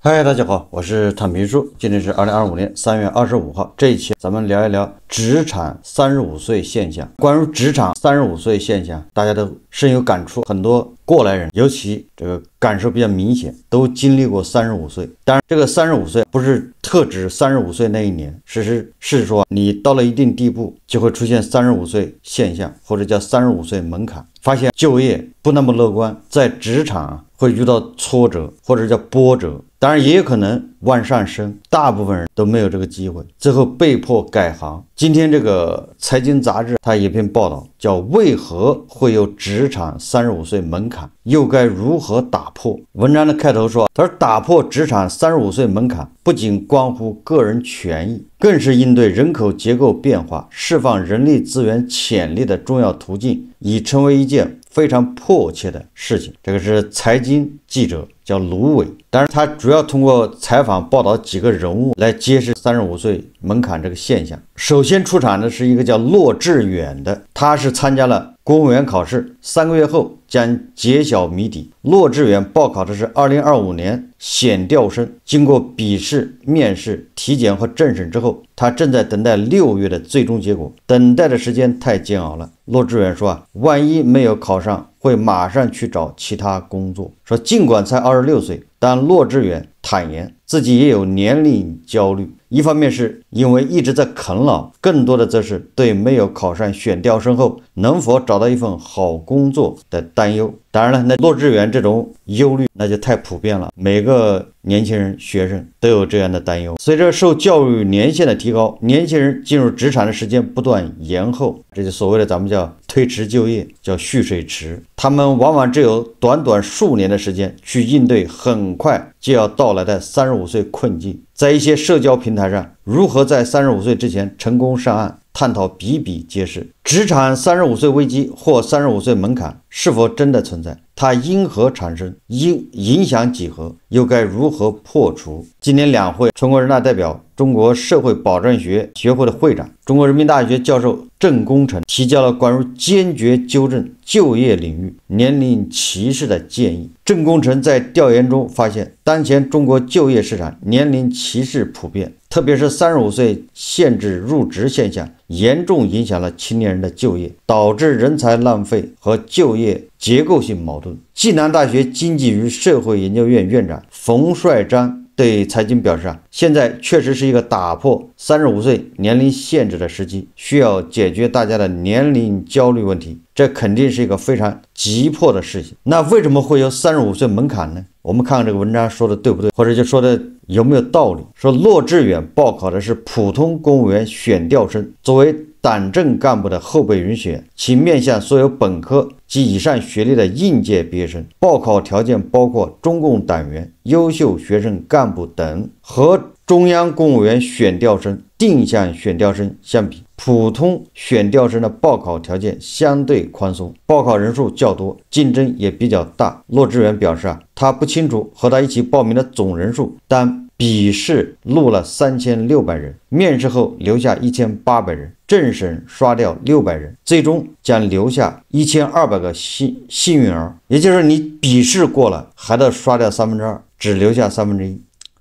嗨，大家好，我是坦平叔。今天是2025年3月25号。这一期咱们聊一聊职场35岁现象。关于职场35岁现象，大家都深有感触，很多过来人，尤其这个感受比较明显，都经历过35岁。当然，这个35岁不是特指35岁那一年，是说你到了一定地步，就会出现35岁现象，或者叫35岁门槛。发现就业不那么乐观，在职场会遇到挫折或者叫波折，当然也有可能往上升，大部分人都没有这个机会，最后被迫改行。今天这个财经杂志它有一篇报道，叫为何会有职场35岁门槛，又该如何打破。文章的开头说，他说打破职场35岁门槛不仅关乎个人权益，更是应对人口结构变化、释放人力资源潜力的重要途径，已成为一件非常迫切的事情。这个是财经记者叫卢伟，当然他主要通过采访报道几个人物来揭示35岁门槛这个现象。首先出场的是一个叫骆志远的，他是参加了公务员考试，3个月后将揭晓谜底。骆志远报考的是2025年选调生，经过笔试、面试、体检和政审之后，他正在等待6月的最终结果，等待的时间太煎熬了。骆志远说万一没有考上，会马上去找其他工作。说尽管才26岁，但骆志远坦言自己也有年龄焦虑，一方面是因为一直在啃老，更多的则是对没有考上选调生后能否找到一份好工作的担忧。当然了，那骆志远这种忧虑那就太普遍了，每个年轻人、学生都有这样的担忧。随着受教育年限的提高，年轻人进入职场的时间不断延后，这就所谓的咱们叫推迟就业，叫蓄水池。他们往往只有短短数年的时间去应对很快就要到来的35岁困境。在一些社交平台上，如何在35岁之前成功上岸，探讨比比皆是。职场35岁危机或35岁门槛是否真的存在？它因何产生？影响几何？又该如何破除？今年两会，全国人大代表、中国社会保障学协会的会长、中国人民大学教授郑功成提交了关于坚决纠正就业领域年龄歧视的建议。郑功成在调研中发现，当前中国就业市场年龄歧视普遍，特别是35岁限制入职现象严重影响了青年人的就业，导致人才浪费和就业结构性矛盾。暨南大学经济与社会研究院院长冯帅章对财经表示现在确实是一个打破35岁年龄限制的时机，需要解决大家的年龄焦虑问题，这肯定是一个非常急迫的事情。那为什么会有35岁门槛呢？我们看看这个文章说的对不对，或者就说的有没有道理。说骆志远报考的是普通公务员选调生，作为党政干部的后备人选，其面向所有本科及以上学历的应届毕业生，报考条件包括中共党员、优秀学生干部等。和中央公务员选调生、定向选调生相比，普通选调生的报考条件相对宽松，报考人数较多，竞争也比较大。骆志远表示他不清楚和他一起报名的总人数，但笔试录了3600人，面试后留下1800人，政审刷掉600人，最终将留下1200个幸运儿。也就是你笔试过了，还得刷掉2/3，只留下1/3。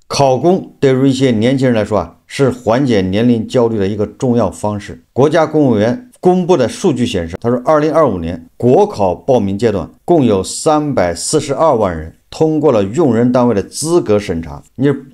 考公对于一些年轻人来说是缓解年龄焦虑的一个重要方式。国家公务员公布的数据显示，他说2025年国考报名阶段共有342万人通过了用人单位的资格审查。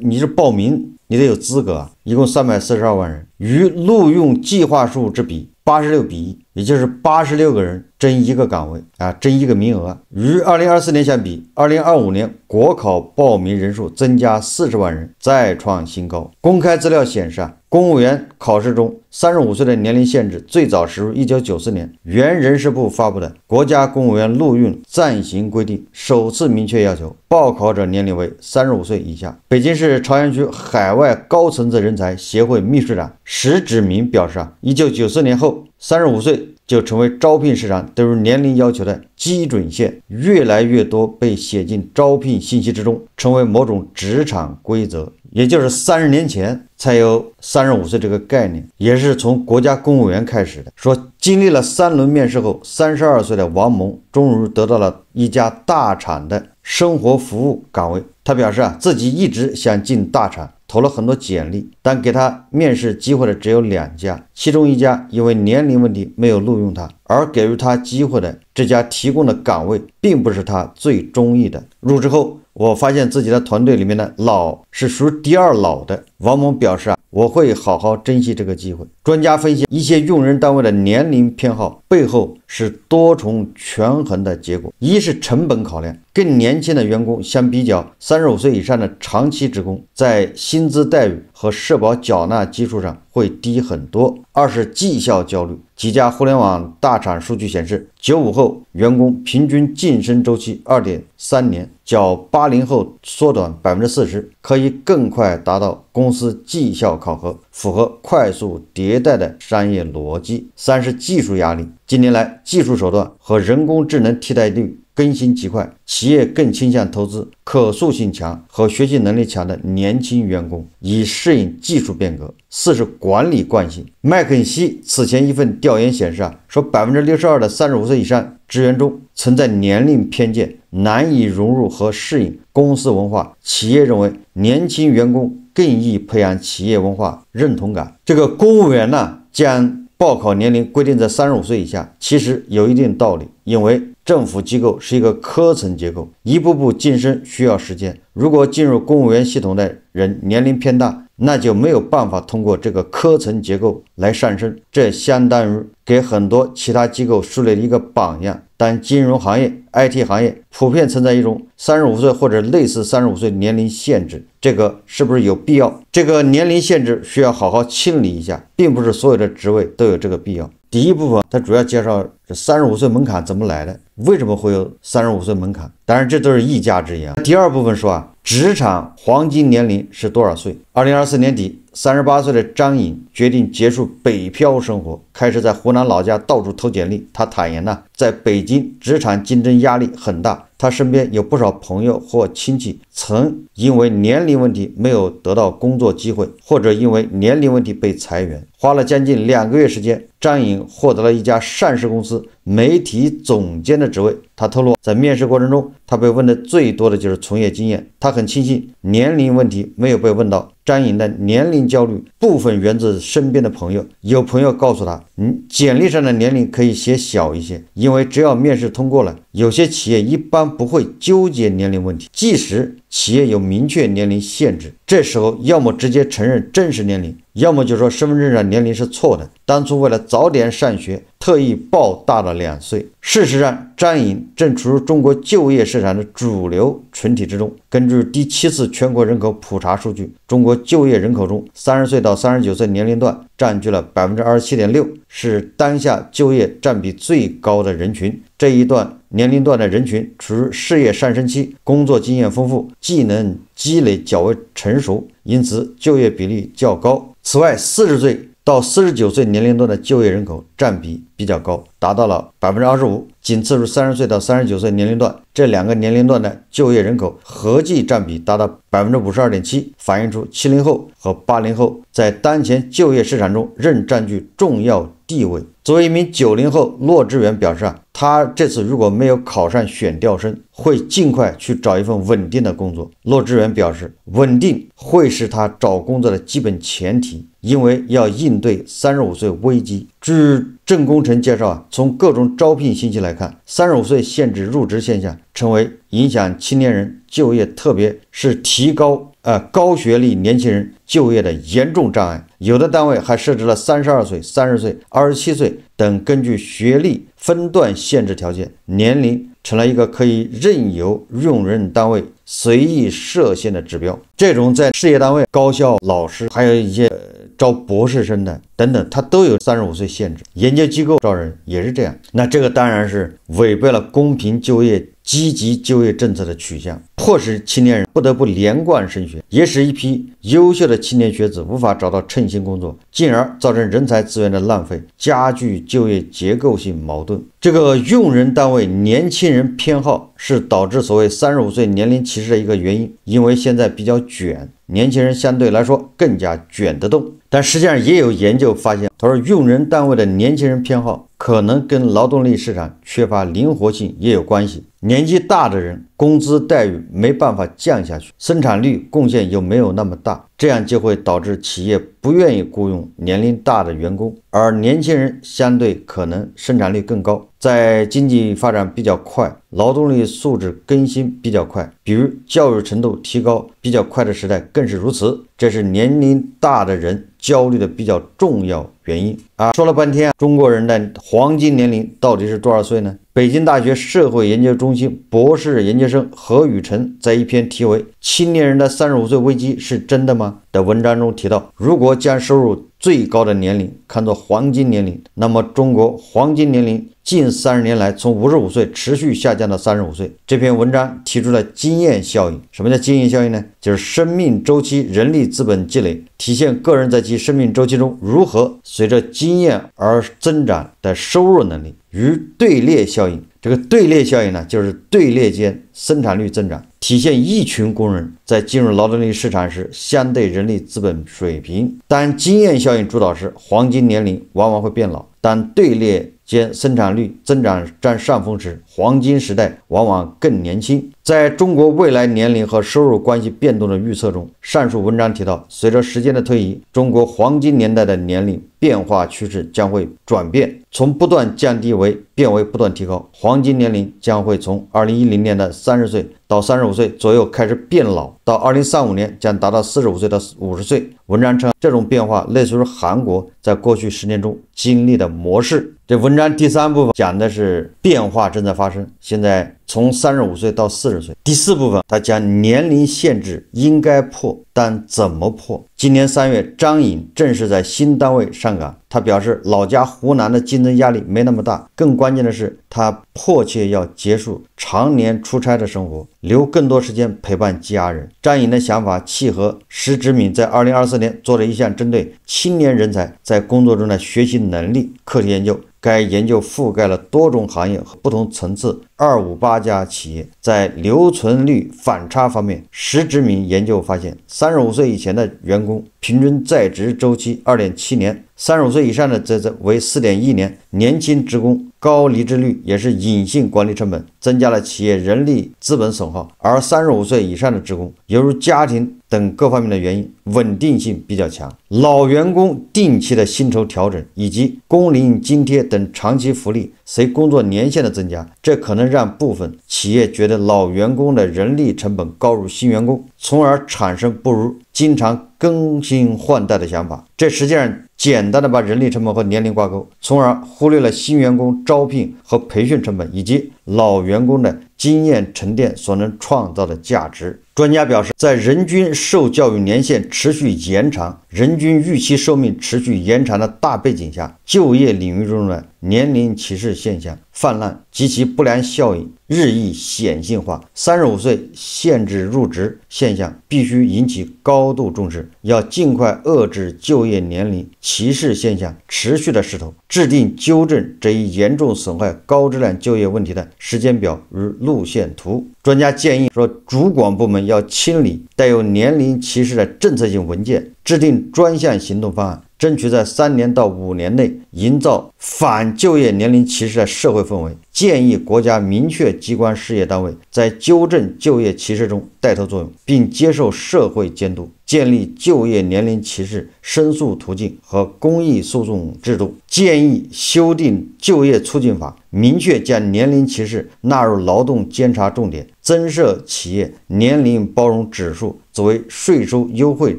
你是报名你得有资格一共342万人，与录用计划数之比86比1，也就是86个人争一个岗位争一个名额。与2024年相比，2025年国考报名人数增加40万人，再创新高。公开资料显示公务员考试中35岁的年龄限制最早实施1994年原人事部发布的《国家公务员录用暂行规定》，首次明确要求报考者年龄为35岁以下。北京市朝阳区海外高层次人才协会秘书长石志明表示1994年后35岁就成为招聘市场对于年龄要求的基准线，越来越多被写进招聘信息之中，成为某种职场规则。也就是30年前才有35岁这个概念，也是从国家公务员开始的。说经历了3轮面试后，32岁的王蒙终于得到了一家大厂的生活服务岗位。他表示自己一直想进大厂，投了很多简历，但给他面试机会的只有2家，其中一家因为年龄问题没有录用他，而给予他机会的这家提供的岗位并不是他最中意的。入职后，我发现自己的团队里面的老是属于第2老的。王某表示我会好好珍惜这个机会。专家分析，一些用人单位的年龄偏好背后是多重权衡的结果。一是成本考量，更年轻的员工相比较35岁以上的长期职工，在薪资待遇和社保缴纳基数上会低很多。二是绩效焦虑，几家互联网大厂数据显示，95后员工平均晋升周期 2.3 年，较80后缩短 40%， 可以更快达到公司绩效考核，符合快速迭代的商业逻辑。三是技术压力，近年来技术手段和人工智能替代率更新极快，企业更倾向投资可塑性强和学习能力强的年轻员工，以适应技术变革。四是管理惯性，麦肯锡此前一份调研显示说 62% 的35岁以上职员中存在年龄偏见，难以融入和适应公司文化。企业认为年轻员工更易培养企业文化认同感。这个公务员将报考年龄规定在35岁以下，其实有一定道理，因为政府机构是一个科层结构，一步步晋升需要时间。如果进入公务员系统的人年龄偏大，那就没有办法通过这个科层结构来上升，这相当于给很多其他机构树立了一个榜样。但金融行业、IT 行业普遍存在一种35岁或者类似35岁年龄限制，这个是不是有必要？这个年龄限制需要好好清理一下，并不是所有的职位都有这个必要。第一部分它主要介绍这35岁门槛怎么来的，为什么会有35岁门槛，当然这都是一家之言。第二部分说职场黄金年龄是多少岁。2024年底，38岁的张颖决定结束北漂生活，开始在湖南老家到处投简历。他坦言在北京职场竞争压力很大，他身边有不少朋友或亲戚曾因为年龄问题没有得到工作机会，或者因为年龄问题被裁员。花了将近2个月时间，张颖获得了一家上市公司媒体总监的职位。他透露，在面试过程中，他被问的最多的就是从业经验。他很庆幸年龄问题没有被问到。张颖的年龄焦虑部分源自身边的朋友，有朋友告诉他，简历上的年龄可以写小一些，因为只要面试通过了，有些企业一般不会纠结年龄问题，即使企业有明确年龄限制，这时候要么直接承认真实年龄，要么就说身份证上年龄是错的，当初为了早点上学特意报大了2岁。事实上，张颖正处于中国就业市场的主流群体之中。根据第7次全国人口普查数据，中国就业人口中30岁到39岁年龄段占据了 27.6%， 是当下就业占比最高的人群。这一段年龄段的人群处于事业上升期，工作经验丰富，技能积累较为成熟，因此就业比例较高。此外，40岁到49岁年龄段的就业人口占比比较高，达到了 25%， 仅次于30岁到39岁年龄段。这2个年龄段的就业人口合计占比达到 52.7%， 反映出70后和80后在当前就业市场中仍占据重要地位。作为一名90后，骆志远表示他这次如果没有考上选调生，会尽快去找一份稳定的工作。骆志远表示，稳定会是他找工作的基本前提，因为要应对35岁危机。据郑工程介绍从各种招聘信息来看，35岁限制入职现象成为影响青年人就业，特别是提高高学历年轻人就业的严重障碍。有的单位还设置了32岁、30岁、27岁等根据学历分段限制条件，年龄成了一个可以任由用人单位随意设限的指标。这种在事业单位、高校老师，还有一些招博士生的等等，它都有35岁限制。研究机构招人也是这样，那这个当然是违背了公平就业、积极就业政策的取向，迫使青年人不得不连贯升学，也使一批优秀的青年学子无法找到称心工作，进而造成人才资源的浪费，加剧就业结构性矛盾。这个用人单位年轻人偏好是导致所谓35岁年龄歧视的一个原因，因为现在比较卷，年轻人相对来说更加卷得动。但实际上也有研究发现，他说用人单位的年轻人偏好可能跟劳动力市场缺乏灵活性也有关系。年纪大的人工资待遇没办法降下去，生产率贡献又没有那么大，这样就会导致企业不愿意雇佣年龄大的员工，而年轻人相对可能生产率更高。在经济发展比较快，劳动力素质更新比较快，比如教育程度提高比较快的时代更是如此，这是年龄大的人焦虑的比较重要原因啊。说了半天，中国人的黄金年龄到底是多少岁呢？北京大学社会研究中心博士研究生何宇晨在一篇题为《青年人的35岁危机是真的吗》的文章中提到，如果将收入最高的年龄看作黄金年龄，那么中国黄金年龄近30年来从55岁持续下降到35岁。这篇文章提出了经验效应。什么叫经验效应呢？就是生命周期人力资本积累，体现个人在其生命周期中如何随着经验而增长的收入能力。与队列效应，这个队列效应呢，就是队列间生产率增长，体现一群工人在进入劳动力市场时相对人力资本水平。当经验效应主导时，黄金年龄往往会变老；当队列间生产率增长占上风时，黄金时代往往更年轻。在中国未来年龄和收入关系变动的预测中，上述文章提到，随着时间的推移，中国黄金年代的年龄变化趋势将会转变，从不断降低变为不断提高。黄金年龄将会从2010年的30岁到35岁左右开始变老，到2035年将达到45岁到50岁。文章称，这种变化类似于韩国在过去10年中经历的模式。这文章第3部分讲的是变化正在发生，现在从35岁到40岁。第4部分他讲年龄限制应该破，但怎么破？今年3月，张颖正式在新单位上岗。他表示，老家湖南的竞争压力没那么大，更关键的是，他迫切要结束常年出差的生活，留更多时间陪伴家人。张颖的想法契合石直敏在2024年做了一项针对青年人才在工作中的学习能力课题研究。该研究覆盖了多种行业和不同层次258家企业。在留存率反差方面，石直敏研究发现，35岁以前的员工平均在职周期2.7年，35岁以上的则为4.1年。年轻职工高离职率也是隐性管理成本，增加了企业人力资本损耗。而35岁以上的职工，由于家庭等各方面的原因，稳定性比较强。老员工定期的薪酬调整以及工龄津贴等长期福利随工作年限的增加，这可能让部分企业觉得老员工的人力成本高于新员工，从而产生不如经常更新换代的想法。这实际上简单的把人力成本和年龄挂钩，从而忽略了新员工招聘和培训成本以及老员工的经验沉淀所能创造的价值。专家表示，在人均受教育年限持续延长、人均预期寿命持续延长的大背景下，就业领域中的年龄歧视现象泛滥及其不良效应日益显性化。35岁限制入职现象必须引起高度重视，要尽快遏制就业年龄歧视现象持续的势头，制定纠正这一严重损害高质量就业问题的时间表与路线图。专家建议说，主管部门要清理带有年龄歧视的政策性文件，制定专项行动方案，争取在3年到5年内营造反就业年龄歧视的社会氛围。建议国家明确机关事业单位在纠正就业歧视中带头作用，并接受社会监督，建立就业年龄歧视申诉途径和公益诉讼制度。建议修订就业促进法，明确将年龄歧视纳入劳动监察重点，增设企业年龄包容指数作为税收优惠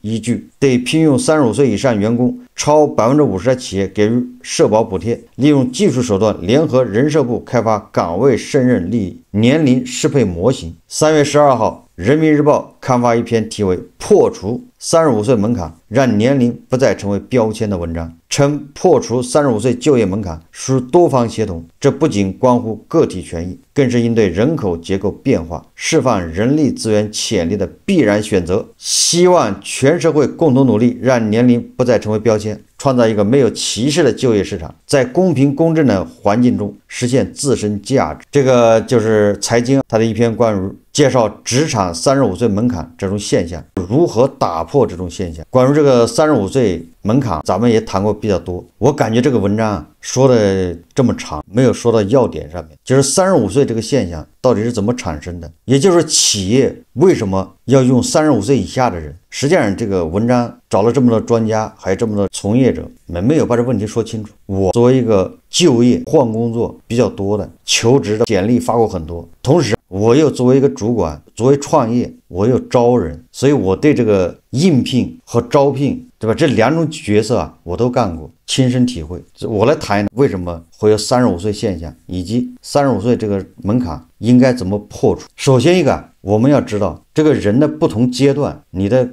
依据，对聘用35岁以上员工超50%的企业给予社保补贴，利用技术手段联合人社部开发岗位胜任力年龄适配模型。3月12号，人民日报刊发一篇题为《破除35岁门槛，让年龄不再成为标签》的文章，称破除35岁就业门槛需多方协同，这不仅关乎个体权益，更是应对人口结构变化、释放人力资源潜力的必然选择。希望全社会共同努力，让年龄不再成为标签，创造一个没有歧视的就业市场，在公平公正的环境中实现自身价值。这个就是财经它的一篇关于介绍职场35岁门槛这种现象，如何打破这种现象。关于这个35岁门槛，咱们也谈过比较多。我感觉这个文章说的这么长，没有说到要点上面，就是35岁这个现象到底是怎么产生的，也就是企业为什么要用35岁以下的人。实际上这个文章找了这么多专家，还有这么多从业者，没有把这问题说清楚。我作为一个就业换工作比较多的，求职的简历发过很多，同时我又作为一个主管，作为创业，我又招人，所以我对这个应聘和招聘，对吧？这两种角色啊，我都干过，亲身体会。我来谈为什么会有35岁现象，以及35岁这个门槛应该怎么破除。首先一个，我们要知道这个人的不同阶段，你的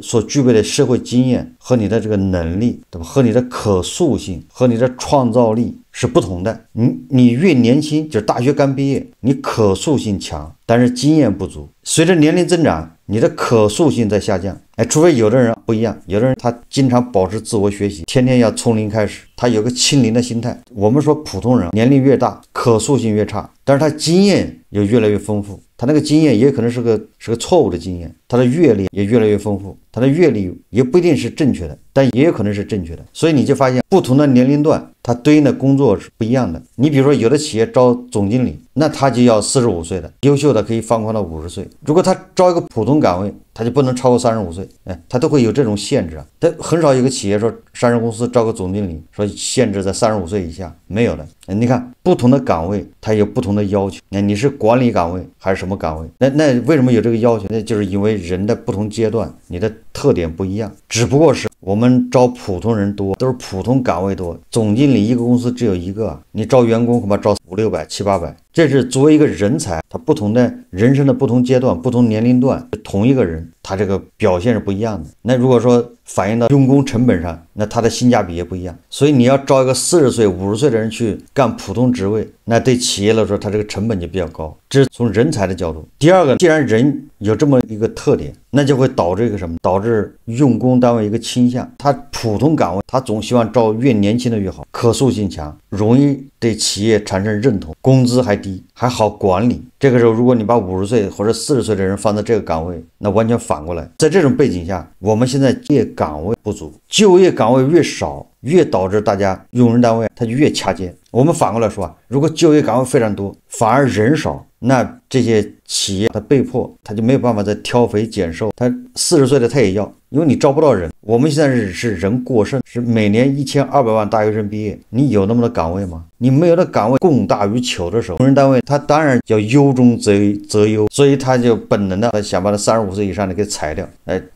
所具备的社会经验和你的这个能力，对吧？和你的可塑性和你的创造力是不同的。你越年轻，就是大学刚毕业，你可塑性强，但是经验不足。随着年龄增长，你的可塑性在下降。除非有的人不一样，有的人他经常保持自我学习，天天要从零开始，他有个清零的心态。我们说普通人年龄越大，可塑性越差，但是他经验又越来越丰富。他那个经验也可能是个错误的经验，他的阅历也越来越丰富，他的阅历也不一定是正确的，但也有可能是正确的。所以你就发现不同的年龄段，它对应的工作是不一样的。你比如说有的企业招总经理，那他就要45岁的，优秀的可以放宽到50岁。如果他招一个普通岗位，他就不能超过35岁，他都会有这种限制啊。但很少有个企业说上市公司招个总经理，说限制在35岁以下，没有的。你看不同的岗位它有不同的要求，你是管理岗位还是什么岗位？那为什么有这个要求？那就是因为人的不同阶段你的特点不一样，只不过是我们招普通人多，都是普通岗位多，总经理一个公司只有一个，你招员工恐怕招500、600、700、800。这是作为一个人才，他不同的人生的不同阶段、不同年龄段，同一个人他这个表现是不一样的。那如果说反映到用工成本上，那他的性价比也不一样。所以你要招一个40岁、50岁的人去干普通职位，那对企业来说，他这个成本就比较高。这是从人才的角度。第二个，既然人有这么一个特点，那就会导致一个什么？导致用工单位一个倾向，他普通岗位他总希望招越年轻的越好，可塑性强，容易对企业产生认同，工资还低，还好管理。这个时候如果你把50岁或者40岁的人放在这个岗位，那完全反过来。在这种背景下，我们现在就业岗位不足，就业岗位越少，越导致大家用人单位它就越掐尖。我们反过来说啊，如果就业岗位非常多，反而人少，那这些企业它被迫它就没有办法再挑肥拣瘦，他40岁的他也要，因为你招不到人。我们现在是人过剩，是每年1200万大学生毕业，你有那么多岗位吗？你没有的岗位供大于求的时候，用人单位他当然要优中择优，所以他就本能的想把他35岁以上的给裁掉。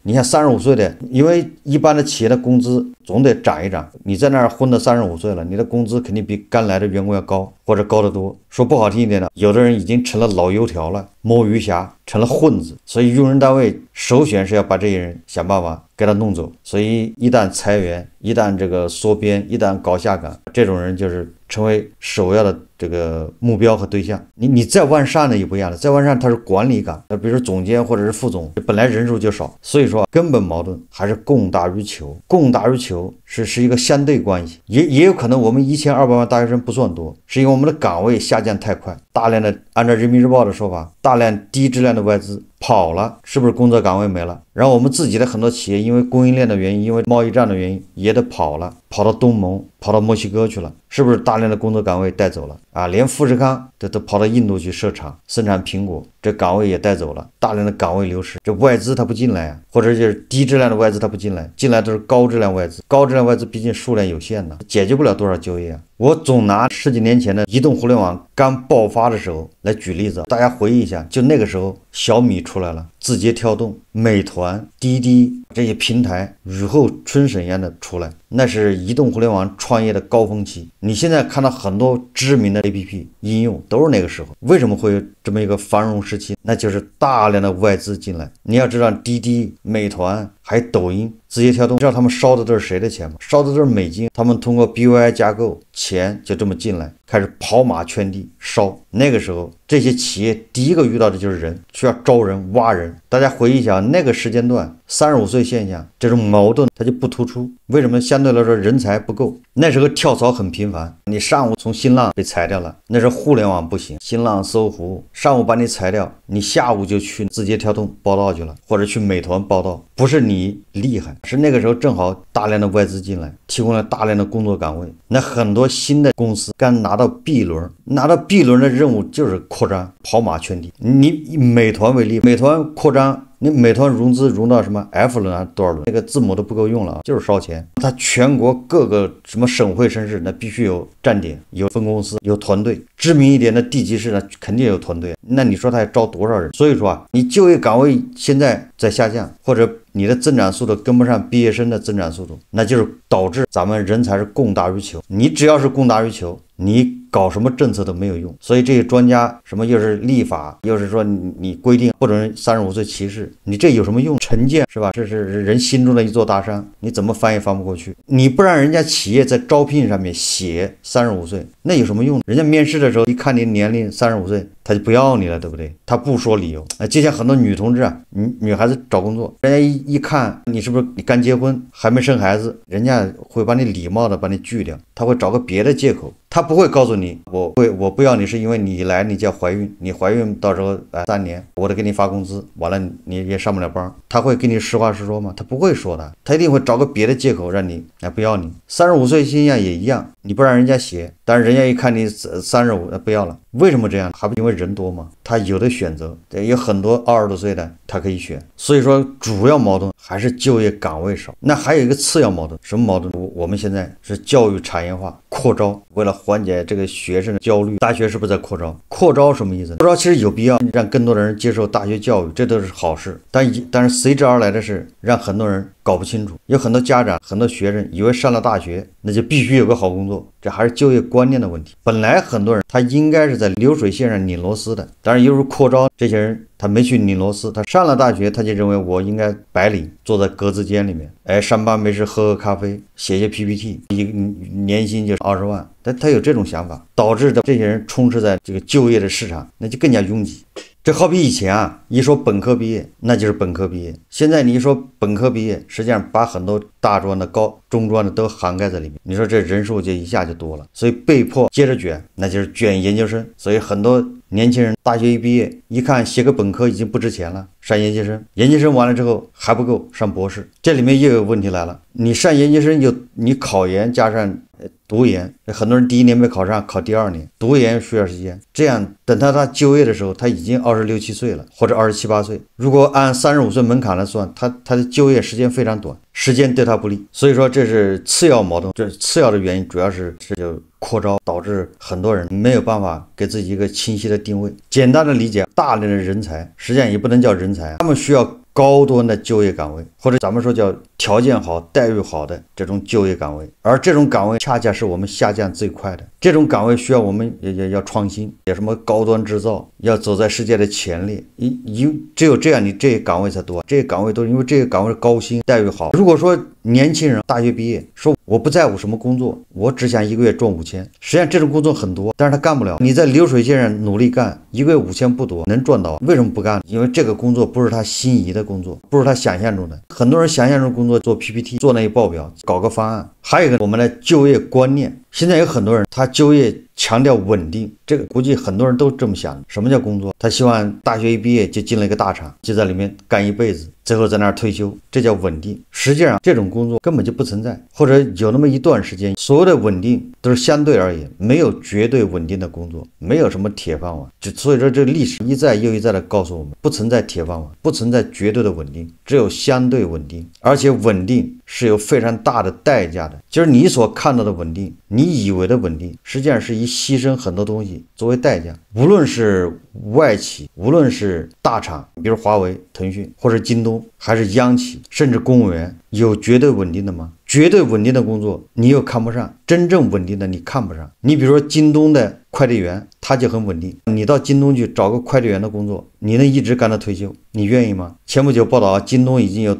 你看35岁的，因为一般的企业的工资总得涨一涨，你在那儿混到35岁了，你的工资肯定比刚来的员工要高，或者高得多。说不好听一点的，有的人已经成了老油条了，摸鱼侠，成了混子。所以用人单位首选是要把这些人想办法给他弄走。所以一旦裁员，一旦这个缩编，一旦搞下岗，这种人就是成为首要的这个目标和对象。你再往上的也不一样了，再往上他是管理岗，比如说总监或者是副总，本来人数就少。所以说根本矛盾还是供大于求，供大于求是一个相对关系。也有可能我们1200万大学生不算多，是因为我们的岗位下降太快，大量的按照人民日报的说法，大量低质量的外资跑了，是不是工作岗位没了？然后我们自己的很多企业因为供应链的原因，因为贸易战的原因也得跑了，跑到东盟，跑到墨西哥去了，是不是大量的工作岗位带走了啊？连富士康都跑到印度去设厂生产苹果，这岗位也带走了，大量的岗位流失。这外资它不进来啊，或者就是低质量的外资它不进来，进来都是高质量外资，高质量外资毕竟数量有限的，解决不了多少就业啊。我总拿10几年前的移动互联网刚爆发的时候来举例子，大家回忆一下，就那个时候小米出来了，字节跳动、美团、滴滴这些平台雨后春笋一样的出来，那是移动互联网创业的高峰期。你现在看到很多知名的 APP 应用都是那个时候。为什么会有这么一个繁荣时期？那就是大量的外资进来。你要知道滴滴、美团还有抖音、字节跳动，知道他们烧的都是谁的钱吗？烧的都是美金，他们通过 BYI 架构，钱就这么进来，开始跑马圈地烧。那个时候这些企业第一个遇到的就是人，需要招人挖人，大家回忆一下那个时间段，35岁现象这种矛盾它就不突出。为什么？相对来说人才不够，那时候跳槽很频繁。你上午从新浪被裁掉了，那时候互联网不行，新浪、搜狐，上午把你裁掉，你下午就去字节跳动报道去了，或者去美团报道。不是你厉害，是那个时候正好大量的外资进来，提供了大量的工作岗位。那很多新的公司刚拿到 B 轮，拿到 B 轮的任务就是扩张，跑马圈地。你以美团为例，美团扩张。你美团融资融到什么 F 轮啊，多少轮？那个字母都不够用了啊，就是烧钱。它全国各个什么省会城市，那必须有站点、有分公司、有团队。知名一点的地级市呢，肯定有团队。那你说他要招多少人？所以说啊，你就业岗位现在在下降，或者你的增长速度跟不上毕业生的增长速度，那就是导致咱们人才是供大于求。你只要是供大于求，你搞什么政策都没有用。所以这些专家什么又是立法，又是说你规定不准35岁歧视，你这有什么用？成见是吧？这是人心中的一座大山，你怎么翻也翻不过去。你不让人家企业在招聘上面写35岁，那有什么用？人家面试的时候一看你年龄35岁，他就不要你了，对不对？他不说理由。就像很多女同志啊，女孩子找工作，人家一看你是不是你刚结婚还没生孩子，人家会把你礼貌的把你拒掉，他会找个别的借口。他不会告诉你，我不要你是因为你来你就要怀孕，你怀孕到时候3年我得给你发工资，完了你也上不了班。他会跟你实话实说吗？他不会说的，他一定会找个别的借口让你不要你。35岁现象也一样，你不让人家写，但是人家一看你35不要了，为什么这样？还不因为人多吗？他有的选择，有很多20多岁的他可以选。所以说主要矛盾还是就业岗位少。那还有一个次要矛盾，什么矛盾？我们现在是教育产业化扩招，为了缓解这个学生的焦虑，大学是不是在扩招？扩招什么意思？扩招其实有必要让更多的人接受大学教育，这都是好事。但是随之而来的是让很多人搞不清楚，有很多家长、很多学生以为上了大学那就必须有个好工作，这还是就业观念的问题。本来很多人他应该是在流水线上拧螺丝的，当然有时候扩招，这些人他没去拧螺丝，他上了大学他就认为我应该白领，坐在格子间里面，上班没事喝咖啡，写些 PPT， 一个年薪就20万，他有这种想法，导致的这些人充斥在这个就业的市场，那就更加拥挤。这好比以前啊，一说本科毕业那就是本科毕业，现在你一说本科毕业，实际上把很多大专的、中专的都涵盖在里面，你说这人数就一下就多了，所以被迫接着卷，那就是卷研究生。所以很多年轻人大学一毕业，一看写个本科已经不值钱了，上研究生，研究生完了之后还不够，上博士。这里面又有问题来了，你上研究生你考研加上读研，很多人第1年没考上，考第2年，读研需要时间，这样等他就业的时候，他已经26、27岁了，或者27、28岁。如果按35岁门槛来算，他的就业时间非常短，时间对他不利。所以说这是次要矛盾，这次要的原因主要是就扩招，导致很多人没有办法给自己一个清晰的定位。简单的理解，大量的人才，实际上也不能叫人才，他们需要高端的就业岗位，或者咱们说叫条件好、待遇好的这种就业岗位，而这种岗位恰恰是我们下降最快的。这种岗位需要我们也要创新，有什么高端制造，要走在世界的前列。只有这样，你这些岗位才多。这些岗位都是因为这些岗位高薪、待遇好。如果说年轻人大学毕业说我不在乎什么工作，我只想1个月赚5000，实际上这种工作很多，但是他干不了。你在流水线上努力干，1个月5000不多，能赚到，为什么不干？因为这个工作不是他心仪的工作，不是他想象中的。很多人想象中工作做 PPT， 做那些报表，搞个方案。还有一个我们的就业观念，现在有很多人他就业强调稳定，这个估计很多人都这么想。什么叫工作？他希望大学一毕业就进了一个大厂，就在里面干一辈子，最后在那儿退休，这叫稳定。实际上这种工作根本就不存在，或者有那么一段时间，所有的稳定都是相对而言，没有绝对稳定的工作，没有什么铁饭碗。所以说这历史一再又一再的告诉我们，不存在铁饭碗，不存在绝对的稳定，只有相对稳定，而且稳定是有非常大的代价的。就是你所看到的稳定，你以为的稳定，实际上是以牺牲很多东西作为代价。无论是外企，无论是大厂，比如华为、腾讯，或者京东，还是央企，甚至公务员，有绝对稳定的吗？绝对稳定的工作你又看不上，真正稳定的你看不上。你比如说京东的快递员，他就很稳定。你到京东去找个快递员的工作，你能一直干到退休，你愿意吗？前不久报道，京东已经有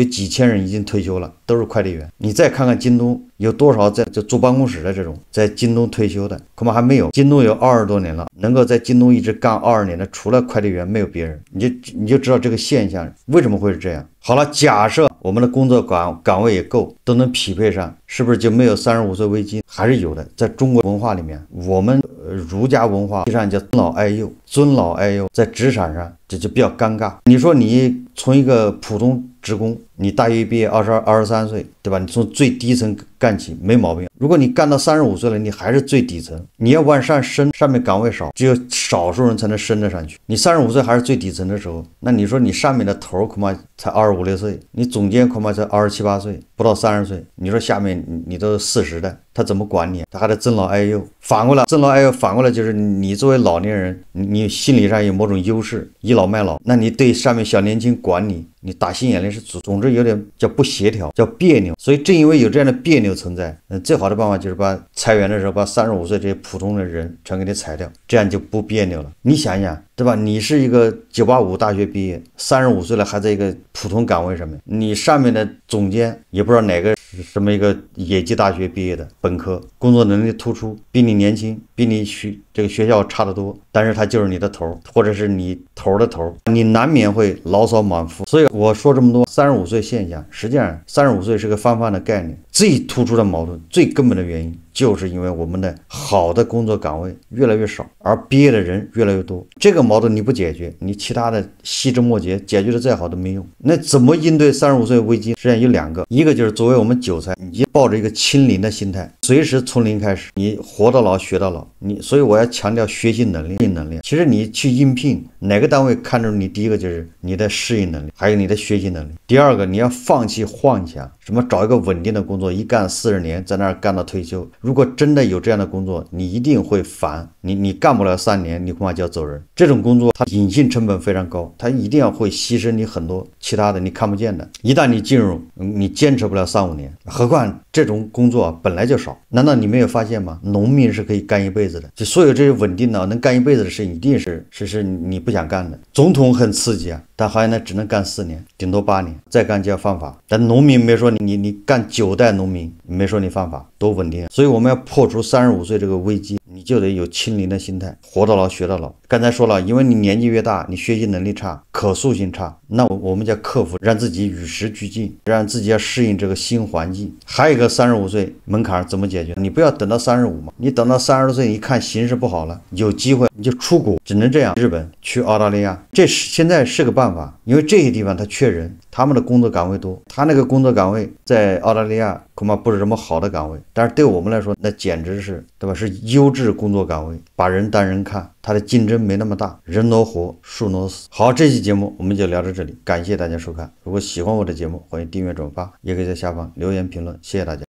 几千人已经退休了，都是快递员。你再看看京东有多少在就坐办公室的这种在京东退休的，恐怕还没有。京东有20多年了，能够在京东一直干20年的，除了快递员没有别人。你就知道这个现象为什么会是这样。好了，假设我们的工作岗位也够，都能匹配上，是不是就没有35岁危机？还是有的。在中国文化里面，我们儒家文化上叫尊老爱幼，尊老爱幼在职场上这就比较尴尬。你说你从一个普通职工，你大学毕业23岁，对吧？你从最低层干起没毛病。如果你干到35岁了，你还是最底层，你要往上升，上面岗位少，只有少数人才能升得上去。你35岁还是最底层的时候，那你说你上面的头恐怕才25、26岁，你总监恐怕才27、28岁，不到30岁。你说下面你都40的，他怎么管你？他还得尊老爱幼。反过来，尊老爱幼反过来就是你作为老年人，你心理上有某种优势，倚老卖老，那你对上面小年轻管你打心眼里是总之有点叫不协调，叫别扭。所以正因为有这样的别扭存在，最好的办法就是把裁员的时候把35岁这些普通的人全给你裁掉，这样就不别扭了。你想想，对吧？你是一个985大学毕业，35岁了还在一个普通岗位上面，你上面的总监也不知道哪个什么一个野鸡大学毕业的本科，工作能力突出，比你年轻，比你这个学校差得多，但是他就是你的头，或者是你头的头，你难免会牢骚满腹。所以我说这么多35岁现象，实际上35岁是个泛泛的概念，最突出的矛盾，最根本的原因就是因为我们的好的工作岗位越来越少，而毕业的人越来越多。这个矛盾你不解决，你其他的细枝末节解决的再好都没用。那怎么应对35岁危机？实际上有2个，一个就是作为我们韭菜，你抱着一个清零的心态，随时从零开始，你活到老学到老。所以我要强调学习能力。其实你去应聘哪个单位看中你，第一个就是你的适应能力，还有你的学习能力。第二个，你要放弃幻想，什么找一个稳定的工作，一干40年，在那儿干到退休。如果真的有这样的工作，你一定会烦，你干不了3年，你恐怕就要走人。这种工作它隐性成本非常高，它一定要会牺牲你很多其他的你看不见的。一旦你进入，你坚持不了3、5年，何况这种工作本来就少。难道你没有发现吗？农民是可以干一辈子的，就所有这些稳定的能干一辈子的事情，一定是你不想干的。总统很刺激啊，但好像呢只能干4年，顶多8年，再干就要犯法。但农民没说你干9代农民，没说你犯法，多稳定啊。所以我们要破除35岁这个危机，你就得有清零的心态，活到老学到老。刚才说了，因为你年纪越大，你学习能力差，可塑性差，那我们叫克服，让自己与时俱进，让自己要适应这个新环境。还有一个35岁门槛怎么解决？你不要等到35嘛，你等到30多岁，你看形势不好了，有机会你就出国，只能这样，日本去澳大利亚，现在是个办法，因为这些地方它缺人，他们的工作岗位多，他那个工作岗位在澳大利亚恐怕不是什么好的岗位，但是对我们来说那简直是，对吧？是优质工作岗位，把人当人看，它的竞争没那么大，人挪活，树挪死。好，这期节目我们就聊到这里，感谢大家收看。如果喜欢我的节目，欢迎订阅转发，也可以在下方留言评论，谢谢大家。